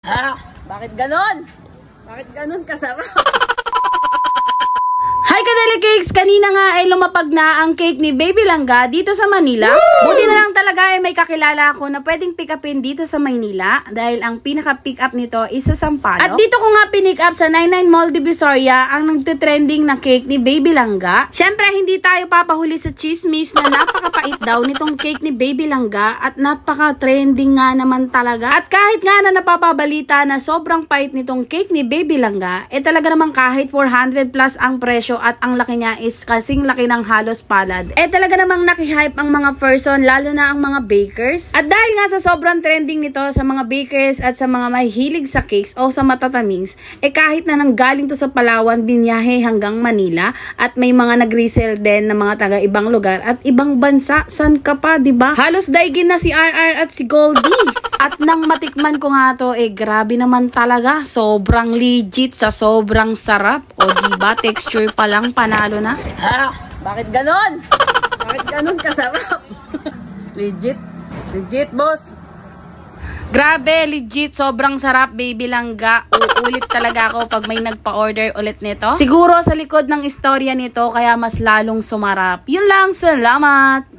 Ha? Bakit ganon? Bakit ganon kasarap? Hi Kadeli Cakes! Kanina nga ay lumapag na ang cake ni Baby Langga dito sa Manila. Buti na lang talaga ay may kakilala ako na pwedeng pick upin dito sa Maynila dahil ang pinaka-pick up nito is sa Sampaloc. At dito ko nga pinick up sa 99 Mall Divisoria ang nagtitrending na cake ni Baby Langga. Syempre hindi tayo papahuli sa chismis na napakapait daw nitong cake ni Baby Langga at napaka-trending nga naman talaga. At kahit nga na napapabalita na sobrang pait nitong cake ni Baby Langga, talaga namang kahit 400 plus ang presyo at ang laki niya is kasing laki ng halos palad, talaga namang nakihype ang mga person, lalo na ang mga bakers. At dahil nga sa sobrang trending nito sa mga bakers at sa mga mahilig sa cakes o sa matatamings, kahit na nanggaling to sa Palawan, binyahe hanggang Manila at may mga nag-resell din na mga taga ibang lugar at ibang bansa. San ka pa, diba? Halos daigin na si RR at si Goldie. At nang matikman ko nga to, grabe naman talaga. Sobrang legit sa sobrang sarap. O diba, texture pa lang panalo na. Ha? Bakit ganon? Bakit ganon kasarap? Legit. Legit, boss. Grabe, legit. Sobrang sarap, Baby Langga. Uulit talaga ako pag may nagpa-order ulit nito. Siguro sa likod ng istorya nito, kaya mas lalong sumarap. Yun lang, salamat!